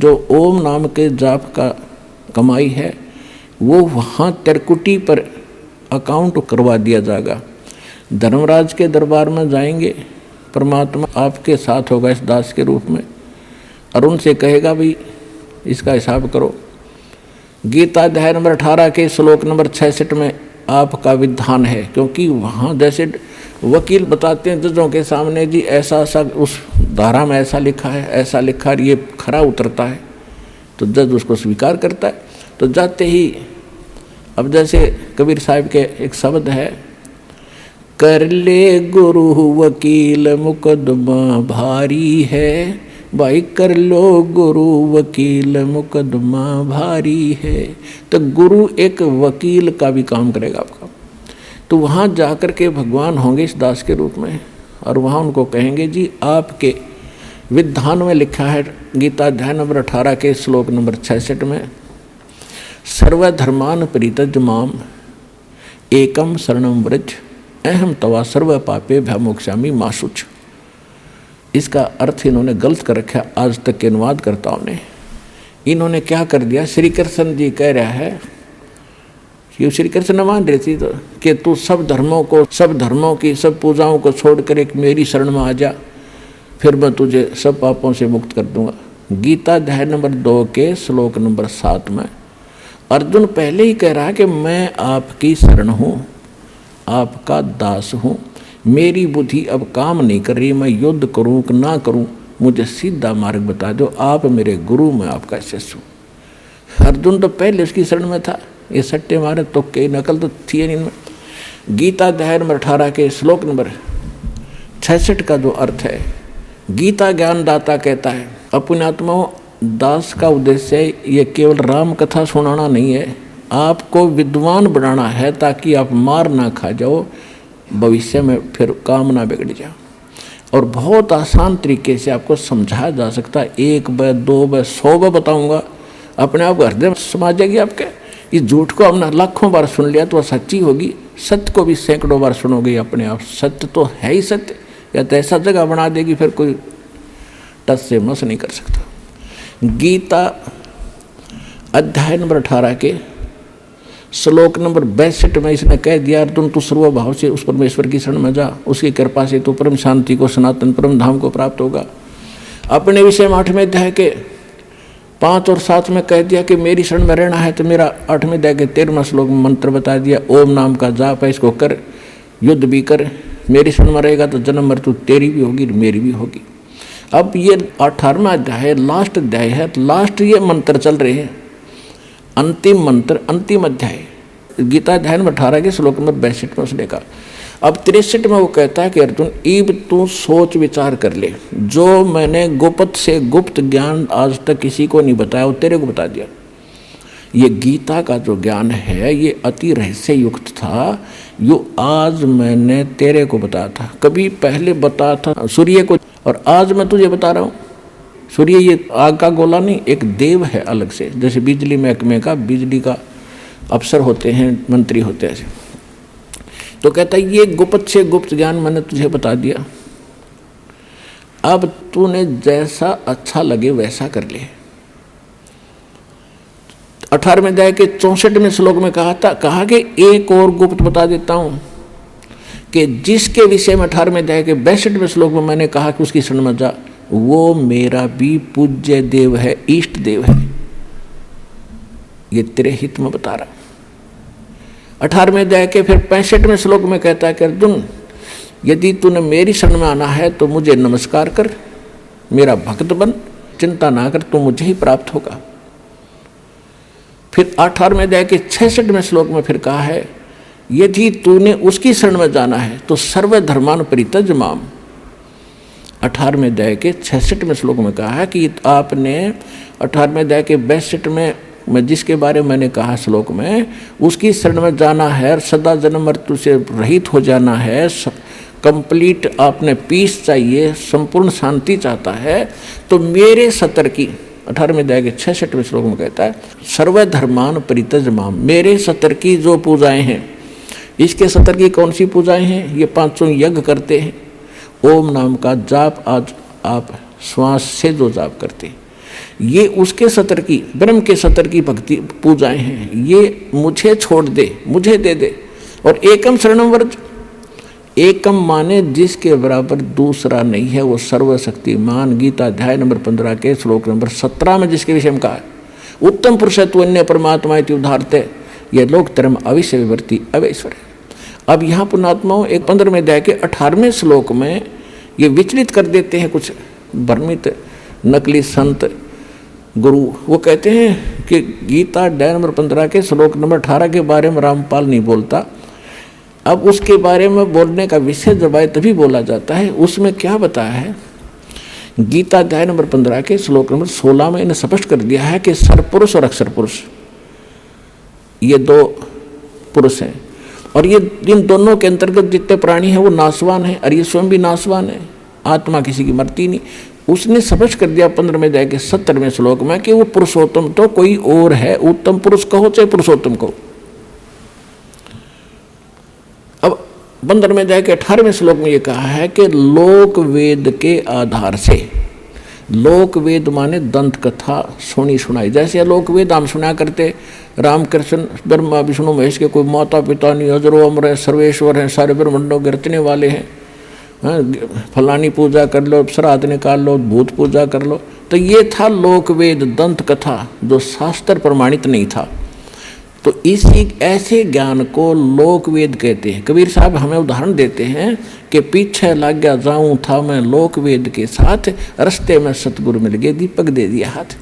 जो ओम नाम के जाप का कमाई है वो वहाँ त्रिकुटी पर अकाउंट करवा दिया जाएगा। धर्मराज के दरबार में जाएंगे, परमात्मा आपके साथ होगा इस दास के रूप में, और उनसे कहेगा भाई इसका हिसाब करो। गीता अध्याय नंबर 18 के श्लोक नंबर 66 में आपका विधान है, क्योंकि वहाँ जैसे वकील बताते हैं जजों के सामने, जी ऐसा ऐसा उस धारा में ऐसा लिखा है, ऐसा लिखा है, ये खरा उतरता है, तो जज उसको स्वीकार करता है। तो जाते ही अब जैसे कबीर साहब के एक शब्द है, कर ले गुरु वकील मुकदमा भारी है, भाई कर लो गुरु वकील मुकदमा भारी है। तो गुरु एक वकील का भी काम करेगा आपका। तो वहाँ जाकर के भगवान होंगे इस दास के रूप में, और वहाँ उनको कहेंगे जी आपके विधान में लिखा है, गीता अध्याय नंबर 18 के श्लोक नंबर 66 में, सर्वधर्मान परित्यज्य माम एकम शरणम व्रज अहम तवा सर्व पापे भयमोक्षामि मा शुच। इसका अर्थ इन्होंने गलत कर रखा आज तक के अनुवादकर्ताओं ने। इन्होंने क्या कर दिया, श्री कृष्ण जी कह रहा है कि श्री कृष्ण न मान रही थी तो कि तू सब धर्मों को, सब धर्मों की सब पूजाओं को छोड़कर एक मेरी शरण में आ जा, फिर मैं तुझे सब पापों से मुक्त कर दूंगा। गीता अध्याय नंबर 2 के श्लोक नंबर 7 में अर्जुन पहले ही कह रहा है कि मैं आपकी शरण हूँ, आपका दास हूँ, मेरी बुद्धि अब काम नहीं कर रही, मैं युद्ध करूँ कि ना करूँ, मुझे सीधा मार्ग बता दो, आप मेरे गुरु, मैं आपका शिष्य हूँ। अर्जुन तो पहले उसकी शरण में था, ये सट्टे मारे तो कई नकल तो थी नहीं इनमें। गीता अध्याय नंबर 18 के श्लोक नंबर 66 का जो अर्थ है, गीता ज्ञानदाता कहता है, अपने आत्माओं दास का उद्देश्य ये केवल राम कथा सुनाना नहीं है, आपको विद्वान बनाना है ताकि आप मार ना खा जाओ, भविष्य में फिर काम ना बिगड़ जाओ। और बहुत आसान तरीके से आपको समझाया जा सकता है, 1 बार 2 बार 100 बार बताऊंगा, अपने आप हृदय में समा जाएगी आपके। इस झूठ को हमने लाखों बार सुन लिया तो वह सच्ची होगी, सत्य को भी सैकड़ों बार सुनोगे अपने आप, सत्य तो है ही सत्य, या तो ऐसा जगह बना देगी फिर कोई टस से मस नहीं कर सकता। गीता अध्याय नंबर 18 के श्लोक नंबर 62 में इसने कह दिया, अर्जुन तू सर्वभाव से उस परमेश्वर की शरण में जा, उसकी कृपा से तू परम शांति को, सनातन परम धाम को प्राप्त होगा। अपने विषय में 8वें अध्याय के 5 और 7 में कह दिया कि मेरी शरण में रहना है, तो मेरा 8वें अध्याय के 13वें श्लोक में मंत्र बता दिया, ओम नाम का जाप है, इसको कर, युद्ध भी कर, मेरी शरण में रहेगा तो जन्म मृत्यु तेरी भी होगी मेरी भी होगी। अब ये 18वां अध्याय लास्ट अध्याय है, लास्ट ये मंत्र चल रहे हैं, अंतिम मंत्र, अंतिम अध्याय गीता अध्याय नंबर 18 के श्लोक नंबर 62 में उसने कहा। अब 63 में वो कहता है कि अर्जुन ईब तू सोच विचार कर ले, जो मैंने गुप्त से गुप्त ज्ञान आज तक किसी को नहीं बताया वो तेरे को बता दिया। ये गीता का जो ज्ञान है ये अति रहस्य युक्त था, यो आज मैंने तेरे को बताया था, कभी पहले बताया था सूर्य को, और आज मैं तुझे बता रहा हूँ। सूर्य ये आग का गोला नहीं, एक देव है अलग से, जैसे बिजली महकमे का बिजली का अफसर होते हैं, मंत्री होते हैं। तो कहता है ये गुप्त से गुप्त ज्ञान मैंने तुझे बता दिया, अब तूने जैसा अच्छा लगे वैसा कर ले। 18वें अध्याय के 64वें श्लोक में कहा कि एक और गुप्त बता देता हूं कि जिसके विषय में 18वें अध्याय के 62वें श्लोक में मैंने कहा कि उसकी शरण में जा, वो मेरा भी पूज्य देव है, इष्ट देव है। ये तेरे हित में बता रहा। 18वें अध्याय के फिर 65वें श्लोक में कहता है कि अर्जुन यदि तूने मेरी शरण में आना है तो मुझे नमस्कार कर, मेरा भक्त बन, चिंता ना कर, तो मुझे ही प्राप्त होगा। फिर 18वें अध्याय के 66वें श्लोक में फिर कहा है यदि तूने उसकी शरण में जाना है तो सर्वधर्मान परित्यज्य माम। 18वें अध्याय के 66वें श्लोक में कहा है कि आपने 18वें अध्याय के 62 में जिसके बारे में मैंने कहा श्लोक में, उसकी शरण में जाना है, सदा जन्म मृत्यु से रहित हो जाना है, कंप्लीट आपने पीस चाहिए, संपूर्ण शांति चाहता है, तो मेरे सतर की 18वें अध्याय के 66वें श्लोक में कहता है सर्वधर्मान परित्यज्य माम। मेरे सतर की जो पूजाएं हैं, इसके सतर की कौन सी पूजाएं हैं? ये 500 यज्ञ करते हैं, ओम नाम का जाप आज आप श्वास से जो जाप करते हैं, ये उसके सतर की, ब्रह्म के सतर की भक्ति पूजाएं हैं। ये मुझे छोड़ दे, मुझे दे दे। और एकम शरणम व्रज, एकम माने जिसके बराबर दूसरा नहीं है, वो सर्वशक्तिमान। गीता अध्याय नंबर 15 के श्लोक नंबर 17 में जिसके विषय में कहा है, उत्तम पुरुषत्व अन्य परमात्मा इति उदाहरते, यह लोक धर्म अविश्य विवर्ती अवैश्वर है। अब यहाँ पुण्यात्माओं एक 15वें अध्याय के 18वें श्लोक में ये विचलित कर देते हैं कुछ भ्रमित नकली संत गुरु। वो कहते हैं कि गीता अध्याय नंबर 15 के श्लोक नंबर 18 के बारे में रामपाल नहीं बोलता। अब उसके बारे में बोलने का विषय जब आए तभी बोला जाता है। उसमें क्या बताया है, गीता अध्याय नंबर 15 के श्लोक नंबर 16 में इन्हें स्पष्ट कर दिया है कि सरपुरुष और अक्षर पुरुष ये दो पुरुष हैं, और ये इन दोनों के अंतर्गत जितने प्राणी हैं वो नाशवान हैं, और ये स्वयं भी नाशवान है। आत्मा किसी की मरती नहीं। उसने स्पष्ट कर दिया 15वें अध्याय के 70वें श्लोक में कि वो पुरुषोत्तम तो कोई और है, उत्तम पुरुष कहो चाहे पुरुषोत्तम कहो। अब 15वें अध्याय के 18वें श्लोक में ये कहा है कि लोक वेद के आधार से, लोक वेद माने दंत कथा सुनी सुनाई, जैसे लोक वेद हम सुना करते, रामकृष्ण ब्रह्मा विष्णु महेश के कोई माता पिता नहीं, अजरो अमर है, सर्वेश्वर हैं, सारे ब्रह्मांडों के रचने वाले हैं, फलानी पूजा कर लो, श्राद्ध निकाल लो, भूत पूजा कर लो। तो ये था लोक वेद दंत कथा जो शास्त्र प्रमाणित नहीं था। तो इसी ऐसे ज्ञान को लोक वेद कहते हैं। कबीर साहब हमें उदाहरण देते हैं कि पीछे लग गया जाऊं था मैं लोक वेद के साथ, रास्ते में सतगुरु मिल गए, दीपक दे दिया हाथ।